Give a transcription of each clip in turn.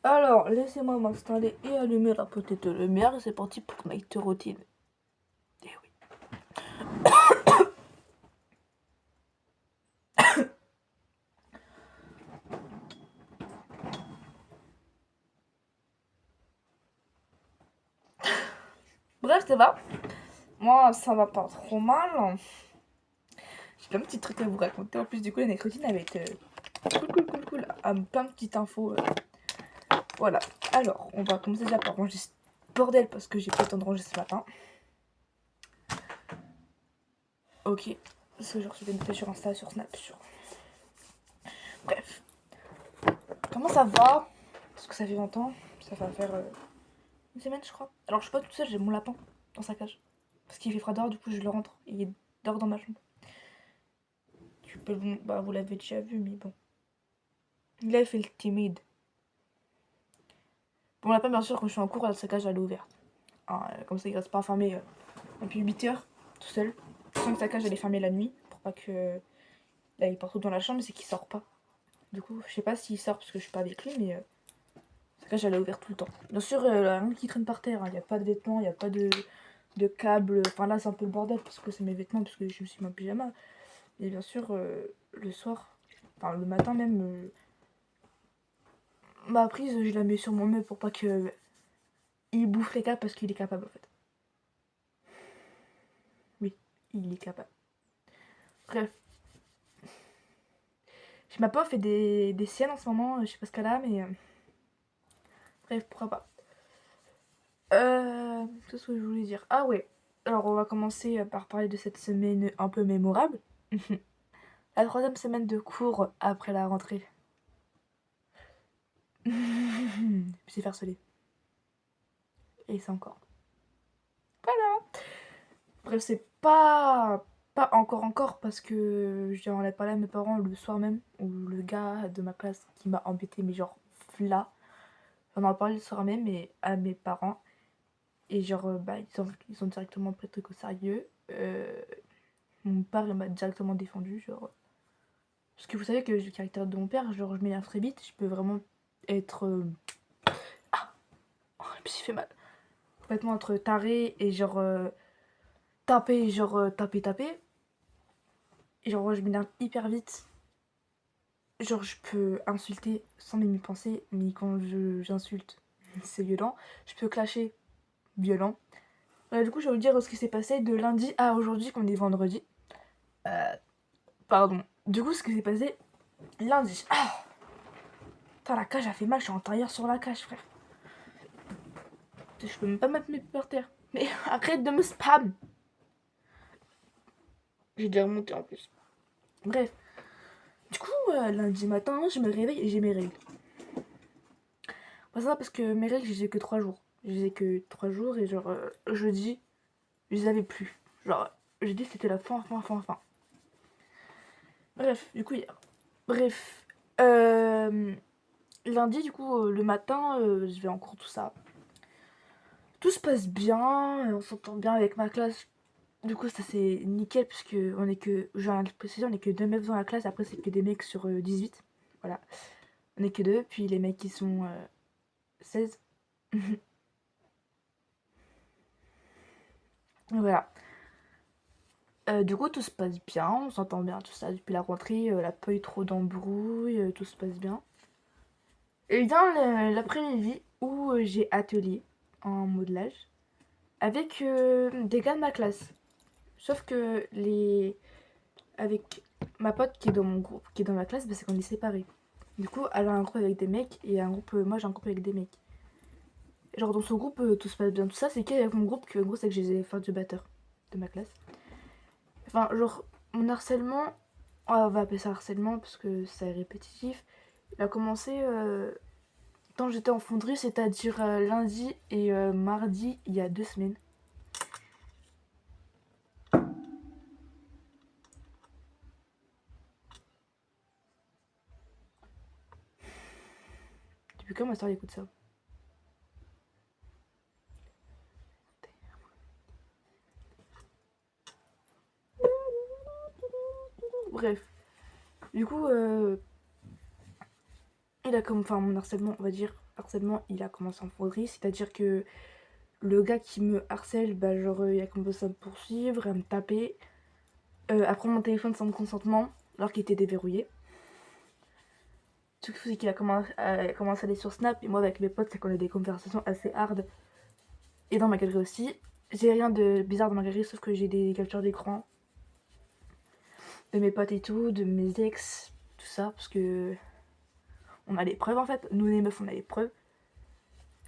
Alors, laissez-moi m'installer et allumer la petite lumière. C'est parti pour Night Routine. Eh oui. Bref, ça va. Moi, ça va pas trop mal. J'ai plein de petits trucs à vous raconter. En plus, du coup, la Night Routine avec cool. Plein de petites infos. Voilà. Alors, on va commencer déjà par ranger ce bordel parce que j'ai pas le temps de ranger ce matin. Ok. Parce que j'ai reçu des notes sur Insta, sur Snap, sur... Bref. Comment ça va? Parce que ça fait longtemps. Ça va faire une semaine, je crois. Alors, je suis pas toute seule, j'ai mon lapin dans sa cage. Parce qu'il fait froid dehors, du coup, je le rentre. Il dort dans ma chambre. Bah, vous l'avez déjà vu, mais bon. Il a fait le timide. Bon, mon lapin, bien sûr, quand je suis en cours, sa cage, elle est ouverte. Hein, comme ça, il reste pas enfermé depuis 8 heures, tout seul. Sans que sa cage, elle est fermée la nuit. Pour pas que. Là, il part tout dans la chambre, c'est qu'il sort pas. Du coup, je sais pas s'il sort parce que je suis pas avec lui, mais sa cage, elle est ouverte tout le temps. Bien sûr, rien qui traîne par terre. Il n'y a pas de vêtements, il n'y a pas de câbles. Enfin, là, c'est un peu le bordel parce que c'est mes vêtements, parce que je me suis mis en pyjama. Et bien sûr, le soir, enfin, le matin même, ma prise, je la mets sur mon meuble pour pas que il bouffe les câbles parce qu'il est capable en fait. Oui, il est capable. Bref. Ma pof fait des siennes en ce moment, je sais pas ce qu'elle a, mais bref, pourquoi pas. Qu'est-ce que je voulais dire? Ah ouais, alors on va commencer par parler de cette semaine un peu mémorable. La troisième semaine de cours après la rentrée. Je me suis fait harceler. Et c'est encore. Voilà. Bref, c'est pas encore parce que j'en ai parlé à mes parents le soir même, ou le gars de ma classe qui m'a embêté, mais genre là. J'en ai parlé le soir même et à mes parents. Et genre, bah, ils ont directement pris le truc au sérieux. Mon père, il m'a directement défendu, genre... Parce que vous savez que le caractère de mon père, genre, je m'énerve très vite, je peux vraiment être... Ah, oh, le psy fait mal. Complètement être taré et genre... taper, genre, taper. Et genre, je m'énerve hyper vite. Genre, je peux insulter sans même y penser, mais quand j'insulte, c'est violent. Je peux clasher, violent. Du coup, je vais vous dire ce qui s'est passé de lundi à aujourd'hui, qu'on est vendredi. Pardon. Du coup, ce qui s'est passé lundi. Ah, putain, la cage a fait mal, je suis en tailleur sur la cage, frère. Je peux même pas mettre mes pieds par terre. Mais arrête de me spam. J'ai déjà remonté en plus. Bref. Du coup, lundi matin, je me réveille et j'ai mes règles. Pas ça parce que mes règles, j'ai que 3 jours. J'ai que 3 jours et genre, jeudi, je les avais plus. Genre, jeudi, c'était la fin. Bref, du coup, hier. Bref. Lundi, du coup, le matin, je vais en cours, tout ça. Tout se passe bien, on s'entend bien avec ma classe. Du coup, ça c'est nickel, puisque on est que, j'ai un précision, on est que 2 meufs dans la classe, après c'est que des mecs sur 18. Voilà. On est que 2, puis les mecs qui sont 16. Voilà. Du coup, tout se passe bien, on s'entend bien, tout ça. Depuis la rentrée, la pas eu trop d'embrouilles, tout se passe bien. Et vient l'après-midi où j'ai atelier en modelage avec des gars de ma classe. Sauf que avec ma pote qui est dans mon groupe, qui est dans ma classe, bah, c'est qu'on est séparés. Du coup, elle a un groupe avec des mecs et un groupe, moi j'ai un groupe avec des mecs. Genre dans ce groupe, tout se passe bien, tout ça, c'est qu'avec mon groupe, que en gros, c'est que j'ai les du batteur de ma classe. Enfin, genre, mon harcèlement, on va appeler ça harcèlement parce que c'est répétitif. Il a commencé quand j'étais en fonderie, c'est-à-dire lundi et mardi, il y a 2 semaines. Depuis quand ma soeur écoute ça? Bref. Du coup, il a comme. Enfin, mon harcèlement, on va dire. harcèlement, il a commencé en fonderie, c'est-à-dire que le gars qui me harcèle, bah genre il a commencé à me poursuivre, à me taper, à prendre mon téléphone sans mon consentement, alors qu'il était déverrouillé. Ce qu'il faut, c'est qu'il a commencé à aller sur Snap, et moi avec mes potes, c'est qu'on a des conversations assez hard. Et dans ma galerie aussi. J'ai rien de bizarre dans ma galerie, sauf que j'ai des captures d'écran de mes potes et tout, de mes ex, tout ça, parce que on a les preuves en fait. Nous les meufs, on a les preuves.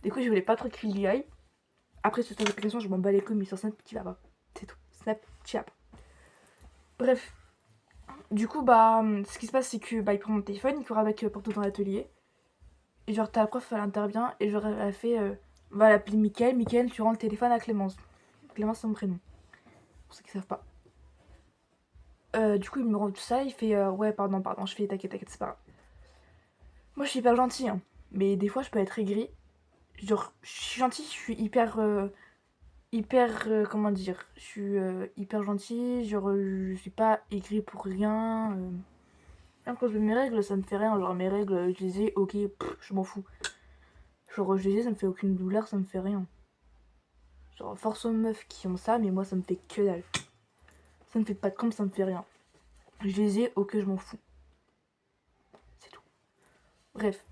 Du coup, je voulais pas trop qu'il y aille. Après, sur cette application, je m'en bats les couilles, mais sur Snap, tu vas pas. C'est tout. Snap, tu vas pas. Bref. Du coup, bah, ce qui se passe, c'est que bah, il prend mon téléphone, il court avec partout dans l'atelier. Et genre, ta prof, elle intervient, et genre, elle a fait va l'appeler Mickaël. Mickaël, tu rends le téléphone à Clémence. Clémence, c'est mon prénom. Pour ceux qui savent pas. Du coup, il me rend tout ça, il fait ouais, pardon. Je fais t'inquiète, c'est pas grave. Moi, je suis hyper gentille, hein. Mais des fois, je peux être aigrie. Genre, je suis gentille, je suis comment dire, je suis hyper gentille, genre je suis pas aigrie pour rien. Même quand je mets mes règles, ça me fait rien, genre mes règles, je les ai, ok, je m'en fous. Genre je les ai, ça me fait aucune douleur, ça me fait rien. Genre force aux meufs qui ont ça, mais moi ça me fait que dalle. Ça me fait pas de com, ça me fait rien. Je les ai, ok, je m'en fous. C'est tout. Bref.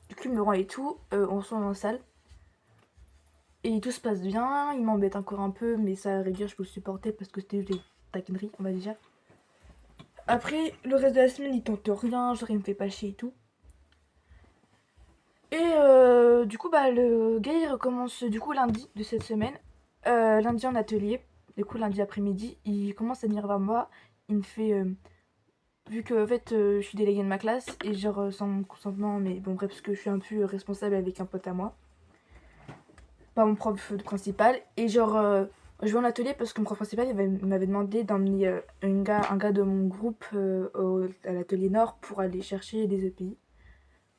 Du coup, il me rend et tout, on se rend dans la salle. Et tout se passe bien, il m'embête encore un peu, mais ça à rigueur, je peux le supporter parce que c'était des taquineries, on va dire. Après, le reste de la semaine, il tente rien, genre il me fait pas chier et tout. Et du coup, bah, le gars, il recommence du coup lundi de cette semaine. Lundi en atelier. Du coup, lundi après-midi, il commence à venir vers moi. Il me fait... vu que en fait, je suis déléguée de ma classe, et genre sans mon consentement, mais bon bref, parce que je suis un peu responsable avec un pote à moi. Pas mon prof principal. Et genre... je vais en atelier parce que mon prof principal il m'avait demandé d'emmener un gars de mon groupe à l'atelier Nord pour aller chercher des EPI.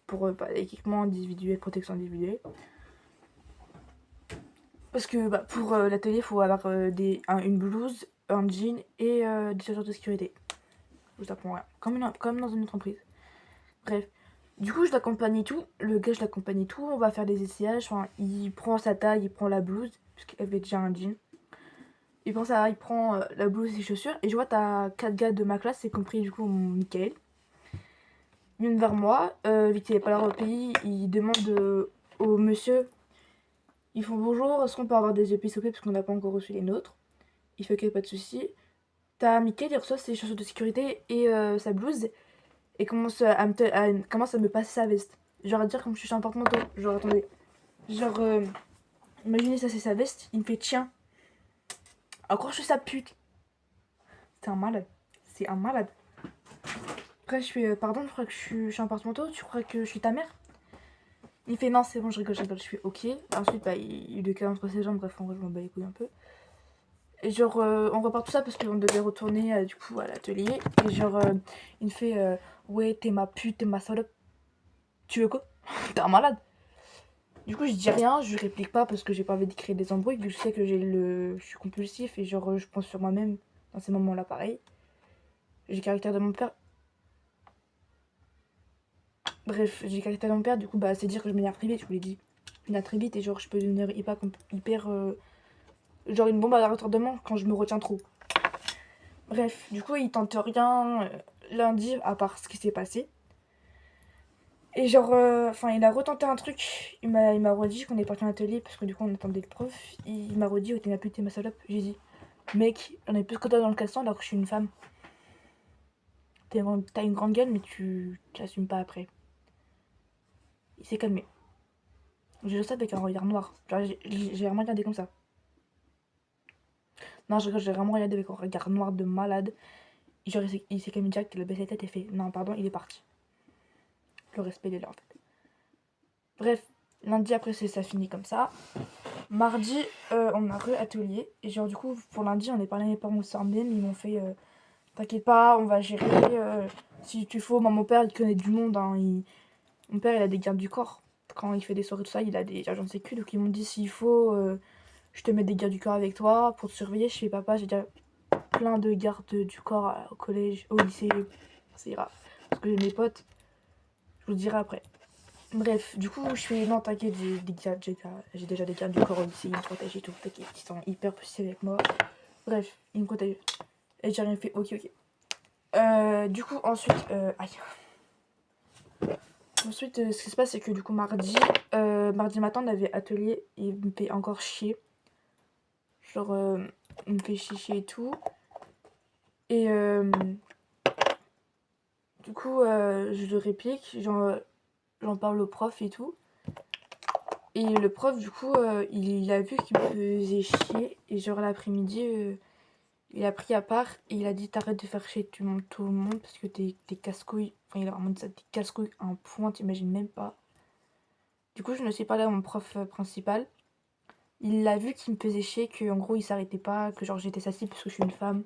Pour équipement individuel, protection individuelle. Parce que bah, pour l'atelier, il faut avoir une blouse, un jean et des chaussures de sécurité. Je t'apprends rien. Comme dans une entreprise. Bref. Du coup, je l'accompagne et tout. Le gars, je l'accompagne et tout. On va faire des essayages. Enfin, il prend sa taille, il prend la blouse. Parce qu'il avait déjà un jean. Il prend la blouse et les chaussures. Et je vois, t'as 4 gars de ma classe, y compris du coup mon Michael. Ils viennent vers moi. Vu qu'il n'est pas là au pays, il demande au monsieur. Ils font bonjour, est-ce qu'on peut avoir des EPI parce qu'on n'a pas encore reçu les nôtres. Il fait ok, pas de soucis. T'as Mickaël, il reçoit ses chaussures de sécurité et sa blouse et commence commence à me passer sa veste. Genre à dire comme je suis un porte-manteau. Genre attendez. Genre imaginez ça, c'est sa veste. Il me fait tiens. Encore je suis sa pute. C'est un malade. C'est un malade. Après je fais pardon, je crois que je suis un porte-manteau. Tu crois que je suis ta mère? Il fait non, c'est bon, je rigole. Je fais ok. Ensuite bah, il le cale entre ses jambes. Bref, en vrai je m'en bats les couilles un peu. Et genre, on repart tout ça parce qu'on devait retourner du coup à l'atelier. Et genre, il me fait ouais, t'es ma pute, t'es ma salope. Tu veux quoi? T'es un malade. Du coup, je dis rien, je réplique pas parce que j'ai pas envie de créer des embrouilles. Vu que je sais que je suis compulsif et genre, je pense sur moi-même dans ces moments-là, pareil. J'ai le caractère de mon père. Bref, j'ai le caractère de mon père, du coup, bah, c'est dire que je m'énerve très vite, je vous l'ai dit. Je m'énerve très vite et genre, je peux devenir hyper genre une bombe à retardement quand je me retiens trop. Bref, du coup, il tente rien lundi, à part ce qui s'est passé. Et genre, il a retenté un truc. Il m'a redit qu'on est parti en atelier parce que du coup, on attendait le prof. Il m'a redit, oh, t'es ma pute, t'es ma salope. J'ai dit, mec, j'en ai plus que toi dans le caleçon alors que je suis une femme. T'as une grande gueule, mais tu l'assumes pas après. Il s'est calmé. J'ai dit ça avec un regard noir. Genre, j'ai vraiment regardé comme ça. Non, j'ai vraiment regardé avec un regard noir de malade. Et genre, il s'est calmé direct, il a baissé la tête et fait, non, pardon, il est parti. Le respect, il est là en fait. Bref, lundi après, ça finit comme ça. Mardi, on a re-atelier. Et genre, du coup, pour lundi, on est parlé à mes parents aussi mais ils m'ont fait t'inquiète pas, on va gérer. Si tu faut, mon père, il connaît du monde. Hein, mon père, il a des gardes du corps. Quand il fait des soirées, tout ça, il a des agents de sécu. Donc, ils m'ont dit s'il faut, je te mets des gardes du corps avec toi pour te surveiller. Je fais papa, j'ai déjà plein de gardes du corps au collège, au lycée. Ça ira. Parce que j'ai mes potes. Je vous le dirai après. Bref, du coup, je fais non, t'inquiète, j'ai déjà des gardes du corps au lycée, ils me protègent et tout, t'inquiète, ils sont hyper précis avec moi. Bref, ils me protègent. Et j'ai rien fait, ok, ok. Du coup, ensuite, aïe. Ensuite, ce qui se passe, c'est que du coup, mardi matin, on avait atelier, et il me fait encore chier. Genre, il me fait chier et tout. Et du coup, je le réplique, j'en parle au prof et tout. Et le prof, du coup, il a vu qu'il me faisait chier. Et genre, l'après-midi, il a pris à part et il a dit t'arrêtes de faire chier tout le monde parce que t'es casse-couille. Enfin, il a vraiment dit ça, t'es casse-couille à un point, t'imagines même pas. Du coup, je ne suis pas là à mon prof principal. Il l'a vu qu'il me faisait chier, qu'en gros, il s'arrêtait pas, que genre j'étais sassy parce que je suis une femme.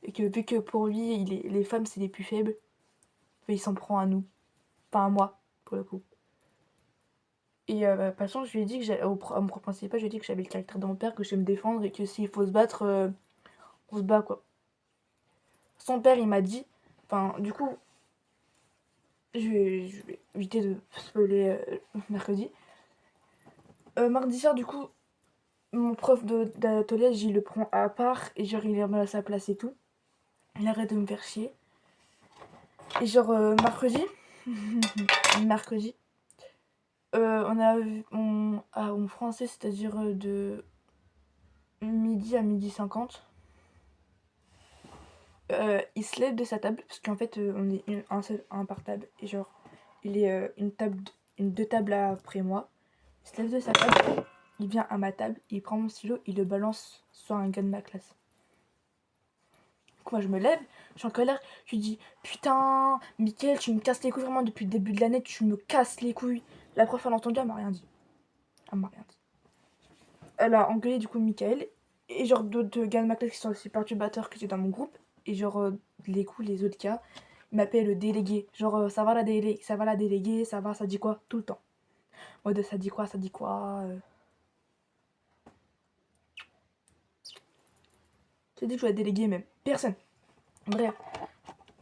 Et que vu que pour lui, les femmes, c'est les plus faibles, il s'en prend à nous. Enfin, à moi, pour le coup. Et de toute façon, je lui ai dit que à mon prof principal, je lui ai dit que j'avais le caractère de mon père, que je vais me défendre et que s'il faut se battre, on se bat quoi. Son père, il m'a dit, enfin, du coup, je vais éviter de spoiler mercredi. Mardi soir, du coup, mon prof d'atelier, il le prend à part et genre, il est remis à sa place et tout. Il arrête de me faire chier. Et genre, mercredi, en français, c'est-à-dire de midi à midi 50, il se lève de sa table, parce qu'en fait, on est un par table, et genre, il est deux tables après moi. Il se lève de sa table, il vient à ma table, il prend mon stylo, il le balance sur un gars de ma classe. Du coup, moi, je me lève, je suis en colère, je lui dis putain, Mickaël, tu me casses les couilles vraiment depuis le début de l'année, tu me casses les couilles. La prof, elle a entendu, elle m'a rien dit. Elle m'a rien dit. Elle a engueulé du coup Mickaël, et genre d'autres gars de ma classe qui sont aussi perturbateurs que j'ai dans mon groupe, et genre, les autres gars, ils m'appellent le délégué. Genre, ça va la déléguée, ça va, ça dit quoi tout le temps. En mode, ça dit quoi, ça dit quoi. J'ai dit que je la déléguer, même. Personne. Bref.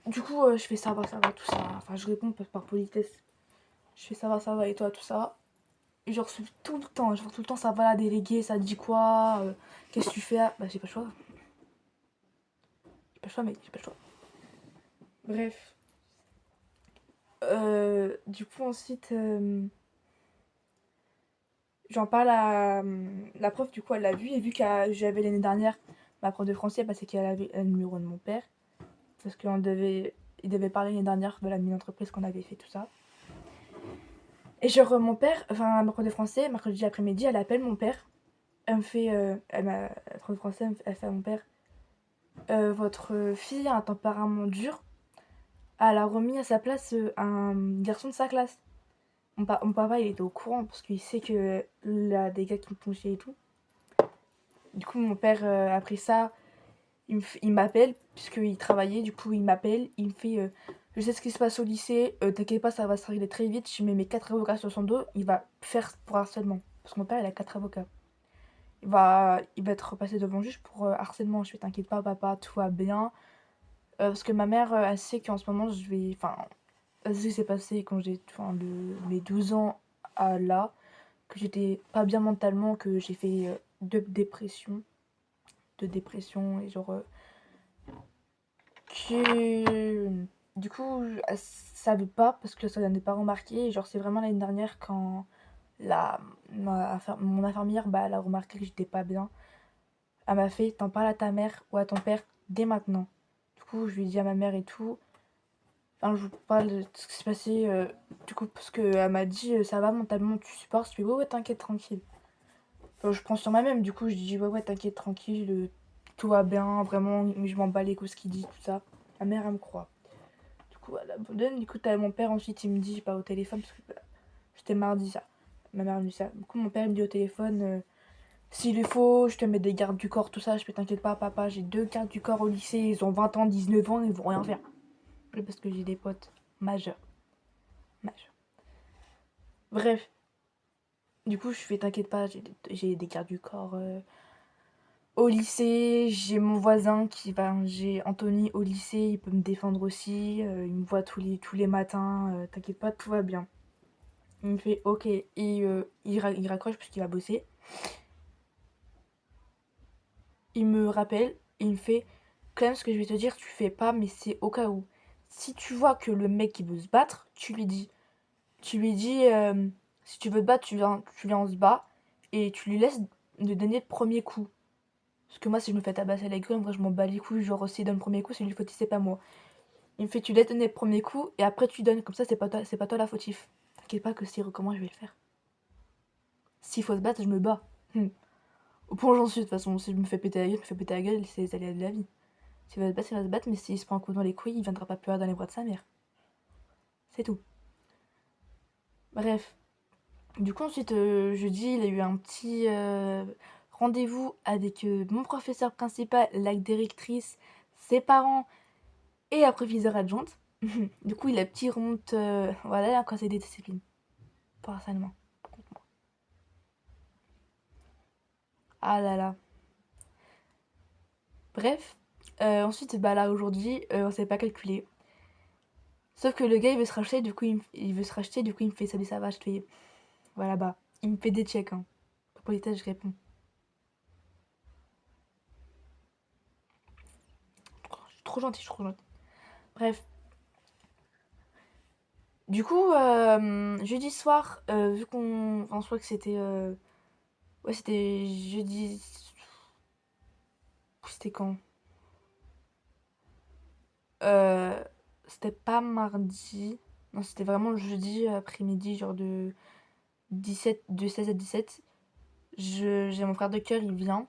Du coup, je fais ça va, tout ça. Enfin, je réponds par politesse. Je fais ça va, et toi, tout ça. Et genre, tout le temps, ça va la déléguée, ça dit quoi, qu'est-ce que tu fais Bah, j'ai pas le choix. J'ai pas le choix, mec, j'ai pas le choix. Bref. Du coup, ensuite, j'en parle à la prof, du coup, elle l'a vu, et vu que j'avais l'année dernière ma prof de français, bah, c'est qu'elle avait le numéro de mon père. Parce il devait parler l'année dernière de la mini-entreprise qu'on avait fait, tout ça. Et genre, mon père, enfin, ma prof de français, mercredi après-midi, elle appelle mon père. Elle me fait, la prof de français, elle fait à mon père, votre fille a un tempérament dur. Elle a remis à sa place un garçon de sa classe. Mon papa, il était au courant parce qu'il sait que là, des gars qui me font chier et tout. Du coup, mon père, après ça, il m'appelle, puisqu'il travaillait. Du coup, il m'appelle, il me fait je sais ce qui se passe au lycée, t'inquiète pas, ça va se régler très vite. Je mets mes 4 avocats sur son dos, il va faire pour harcèlement. Parce que mon père, il a 4 avocats. Il va être passé devant le juge pour harcèlement. Je fais t'inquiète pas, papa, tout va bien. Parce que ma mère, elle sait qu'en ce moment, je vais. Enfin, ce qui s'est passé quand j'ai. Enfin, de mes 12 ans à là, que j'étais pas bien mentalement, que j'ai fait deux dépressions. De dépression, et genre. Que. Du coup, elle savait pas, parce que ça n'avait pas remarqué. Et genre, c'est vraiment l'année dernière quand mon infirmière, bah, elle a remarqué que j'étais pas bien. Elle m'a fait t'en parles à ta mère ou à ton père dès maintenant. Du coup, je lui ai dit à ma mère et tout. Enfin, je vous parle de ce qui s'est passé. Du coup, parce qu'elle m'a dit ça va mentalement, tu supportes. Je lui ai dit ouais, t'inquiète, tranquille. Enfin, je prends sur moi-même. Du coup, je dis ouais, t'inquiète, tranquille. Tout va bien, vraiment. Je m'en bats les couilles ce qu'il dit, tout ça. Ma mère, elle me croit. Du coup, elle abandonne. Du coup, t'as mon père ensuite, il me dit, pas au téléphone, parce que bah, c'était mardi ça. Ma mère me dit ça. Du coup, mon père, il me dit au téléphone. S'il est faux, je te mets des gardes du corps, tout ça. Je peux t'inquiète pas, papa, j'ai 2 gardes du corps au lycée, ils ont 20 ans, 19 ans, ils vont rien faire. Parce que j'ai des potes majeurs. Majeurs. Bref. Du coup, je fais t'inquiète pas, j'ai des gardes du corps au lycée. J'ai mon voisin j'ai Anthony au lycée, il peut me défendre aussi. Il me voit tous les matins. T'inquiète pas, tout va bien. Il me fait ok. Et il raccroche parce qu'il va bosser. Il me rappelle et il me fait Clem, ce que je vais te dire, tu fais pas, mais c'est au cas où. Si tu vois que le mec il veut se battre, tu lui dis. Tu lui dis si tu veux te battre, tu viens on se bat. Et tu lui laisses de donner le premier coup. Parce que moi, si je me fais tabasser la gueule, en vrai, je m'en bats les couilles. Genre, s'il donne le premier coup, c'est lui le fautif, c'est pas moi. Il me fait tu laisses donner le premier coup et après tu donnes. Comme ça, c'est pas toi la fautif. T'inquiète pas que s'il recommence, je vais le faire. S'il faut se battre, je me bats. Au point où j'en suis, de toute façon. Si je me fais péter la gueule, je me fais péter la gueule, c'est les aléas de la vie. S'il va se battre, il va se battre, mais s'il se prend un coup dans les couilles, il viendra pas pleurer dans les bras de sa mère. C'est tout. Bref. Du coup, ensuite, jeudi, il a eu un petit rendez-vous avec mon professeur principal, la directrice, ses parents et la proviseure adjointe. Du coup, il a petit remonte, voilà, un conseil des disciplines. Pour harcèlement. Ah là là. Bref. Ensuite, bah là, aujourd'hui, on s'est pas calculé. Sauf que le gars, il veut se racheter, du coup, il veut se racheter, du coup, il me fait salut, ça va, je te fais. Voilà, bah. Il me fait des checks, hein. Pour politesse, je réponds. Je suis trop gentille, je suis trop gentille. Bref. Du coup, jeudi soir, vu qu'on. Enfin, je crois que c'était. Ouais, c'était jeudi. C'était quand euh, C'était pas mardi. Non, c'était vraiment jeudi après-midi, genre de 16 à 17. J'ai mon frère de cœur, il vient.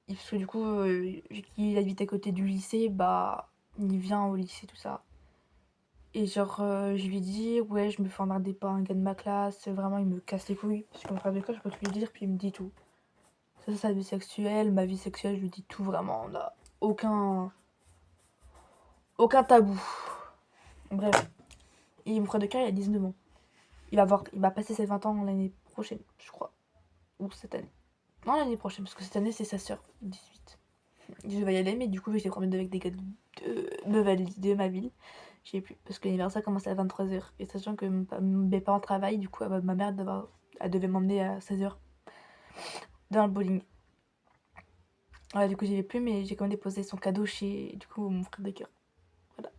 Parce que du coup, vu qu'il habite à côté du lycée, bah, il vient au lycée, tout ça. Et genre, je lui dis, ouais, je me fais emmerder par un gars de ma classe. Vraiment, il me casse les couilles. Parce que mon frère de cœur, je peux tout lui dire, puis il me dit tout. Ça, c'est sa vie sexuelle, ma vie sexuelle, je lui dis tout vraiment. On a aucun tabou. Bref. Et mon frère de cœur, il a 19 ans. Il va passer ses 20 ans l'année prochaine, je crois. Ou cette année. Non, l'année prochaine, parce que cette année, c'est sa sœur, 18. Je vais y aller, mais du coup, je vais promener avec des gars de ma ville. Je sais plus, parce que l'anniversaire commence à 23h. Et sachant que mes parents travaillent, du coup, ma mère elle devait m'emmener à 16h dans le bowling. Ouais, du coup, j'y vais plus, mais j'ai quand même déposé son cadeau chez, du coup, mon frère de cœur. Voilà.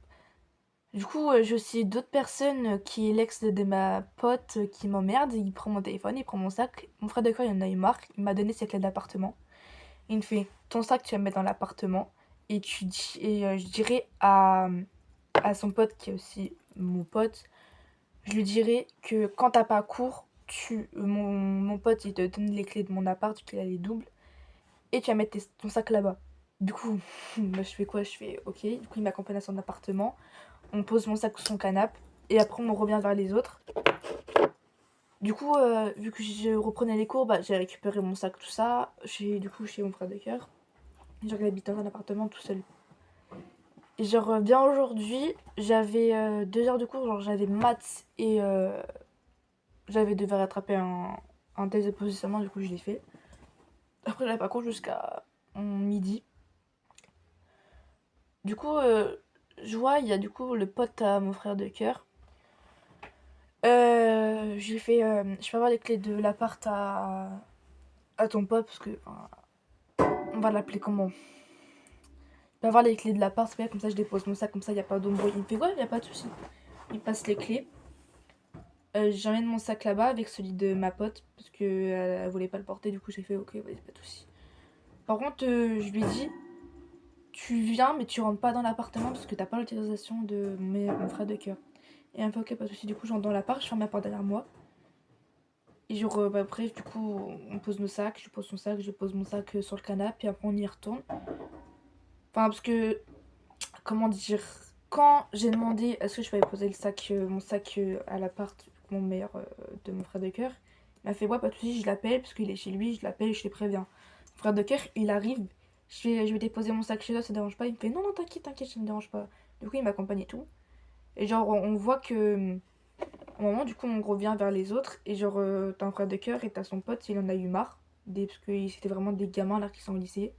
Du coup, j'ai aussi d'autres personnes qui est l'ex de ma pote qui m'emmerde. Il prend mon téléphone, il prend mon sac. Mon frère de cœur, il en a eu marre. Il m'a donné ses clés d'appartement. Il me fait ton sac, tu vas le mettre dans l'appartement. Je dirais à son pote, qui est aussi mon pote, je lui dirais que quand t'as pas cours, mon pote, il te donne les clés de mon appart, qu'il a les doubles. Et tu vas mettre ton sac là-bas. Du coup, bah, je fais quoi? Je fais ok. Du coup, il m'accompagne à son appartement. On pose mon sac sur son canapé. Et après, on revient vers les autres. Du coup, vu que je reprenais les cours, bah, j'ai récupéré mon sac, tout ça. Du coup, chez mon frère de cœur. Genre, il habite dans un appartement tout seul. Et genre, bien aujourd'hui, j'avais 2 heures de cours. Genre, j'avais maths et j'avais devoir rattraper un test de positionnement. Du coup, je l'ai fait. Après, j'avais pas cours jusqu'à midi. Du coup, je vois, il y a du coup le pote à mon frère de cœur. Je lui fais, je peux avoir les clés de l'appart à ton pote, parce que, enfin, on va l'appeler comment? Je peux avoir les clés de l'appart, comme ça je dépose mon sac, comme ça il n'y a pas d'embrouille. Il me fait, ouais, il n'y a pas de souci. Il passe les clés. J'emmène mon sac là-bas avec celui de ma pote, parce que elle voulait pas le porter, du coup j'ai fait, ok, ouais, pas de souci. Par contre, je lui dis, tu viens, mais tu rentres pas dans l'appartement, parce que t'as pas l'autorisation de mon frère de cœur. Et elle me fait, ok, pas de souci. Du coup, j'entre dans l'appart, je ferme la porte derrière moi. Et genre, bah, bref, du coup, on pose nos sacs, je pose son sac, je pose mon sac sur le canapé, et après on y retourne. Enfin, parce que, comment dire, quand j'ai demandé est-ce que je pouvais poser mon sac à l'appart, mon meilleur de mon frère de cœur, il m'a fait, ouais, pas de soucis, je l'appelle, parce qu'il est chez lui, je l'appelle et je les préviens. Mon frère de cœur, il arrive, je vais déposer mon sac chez toi, ça te dérange pas? Il me fait, non, non, t'inquiète, t'inquiète, ça me dérange pas. Du coup, il m'accompagne et tout. Et genre, on voit que. Au moment, du coup, on revient vers les autres. Et genre, t'as un frère de cœur et t'as son pote, il en a eu marre. Parce que c'était vraiment des gamins là qui sont au lycée.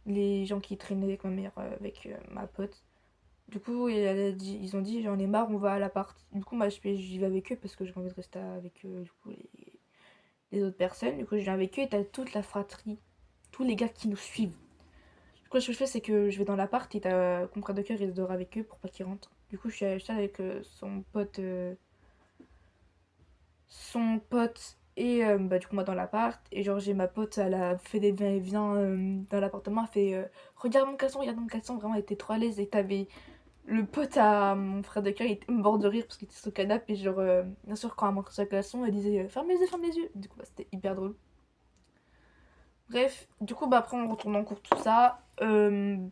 Les gens qui traînaient avec ma mère, avec ma pote. Du coup, ils ont dit j'en ai marre, on va à l'appart. Du coup, moi j'y vais avec eux parce que j'ai envie de rester avec du coup, les autres personnes. Du coup, je viens avec eux et t'as toute la fratrie, tous les gars qui nous suivent. Du coup, ce que je fais, c'est que je vais dans l'appart et t'as mon frère de cœur, il dort avec eux pour pas qu'ils rentrent. Du coup, je suis avec son pote et bah, du coup, moi dans l'appart. Et genre, j'ai ma pote, elle a fait des va-et-vient dans l'appartement. Elle fait regarde mon caleçon. Vraiment, elle était trop à l'aise. Et t'avais le pote à mon frère de cœur, il était mort de rire parce qu'il était sur le canapé. Et genre, bien sûr, quand elle montrait sa caleçon, elle disait ferme les yeux, ferme les yeux. Du coup, bah, c'était hyper drôle. Bref, du coup, bah, après, on retourne en cours, tout ça. Je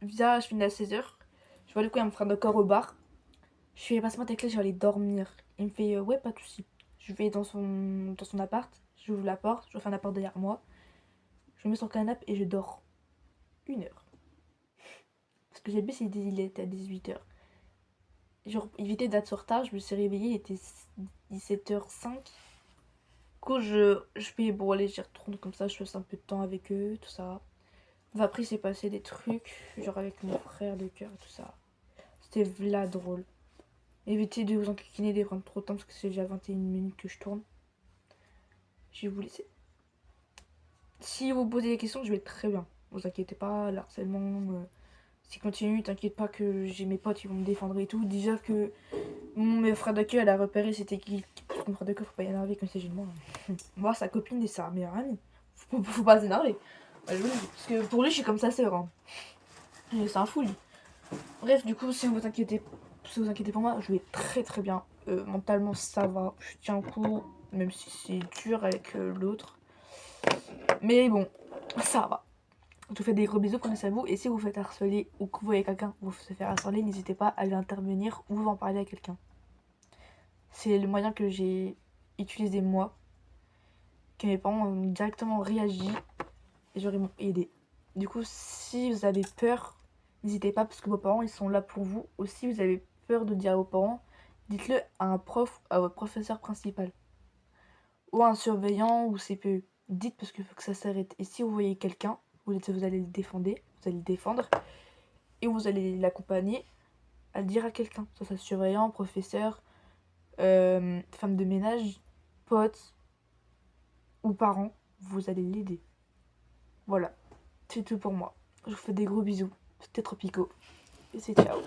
finis à 16h. Je vois du coup, il y a mon frère de cœur au bar. Je fais passe-moi tes clés, je vais aller dormir. Il me fait ouais, pas de soucis. Je vais dans son appart, j'ouvre la porte, je refais la porte derrière moi. Je me mets sur le canapé et je dors 1 heure. Parce que j'ai bu, il était à 18h. Genre, éviter d'être en retard, je me suis réveillée, il était 17h05. Du coup, je fais bon, allez, j'y retourne comme ça, je passe un peu de temps avec eux, tout ça. Enfin, après, il s'est passé des trucs, genre avec mon frère de cœur, tout ça. C'était v'là drôle. Évitez de vous enquiquiner, de prendre trop de temps parce que c'est déjà 21 minutes que je tourne. Je vais vous laisser. Si vous posez des questions, je vais très bien. Vous inquiétez pas, l'harcèlement, s'il continue, t'inquiète pas que j'ai mes potes, ils vont me défendre et tout. Déjà que mon frère de queue, elle a repéré c'était qui. Parce que mon frère de queue, faut pas y énerver comme c'est chez moi. Moi, sa copine et sa meilleure amie. Faut pas s'énerver. Ouais, je vous le dis. Parce que pour lui, je suis comme sa sœur. Hein. C'est un fou, lui. Bref, du coup, si vous inquiétez pour moi, je vais très très bien. Mentalement, ça va. Je tiens le coup, même si c'est dur avec l'autre. Mais bon, ça va. Je vous fais des gros bisous, prenez à vous. Et si vous faites harceler ou que vous voyez quelqu'un vous se faire harceler, n'hésitez pas à lui intervenir ou en parler à quelqu'un. C'est le moyen que j'ai utilisé moi, que mes parents ont directement réagi et j'aurais aidé. Du coup, si vous avez peur, n'hésitez pas parce que vos parents ils sont là pour vous. Aussi, vous avez peur de dire à vos parents, dites-le à un prof, à votre professeur principal ou à un surveillant ou CPE. Dites parce qu'il faut que ça s'arrête. Et si vous voyez quelqu'un, vous allez le défendre et vous allez l'accompagner à le dire à quelqu'un. Ça soit surveillant, professeur, femme de ménage, pote ou parent, vous allez l'aider. Voilà, c'est tout pour moi. Je vous fais des gros bisous. C'était Tropico. Et c'est ciao.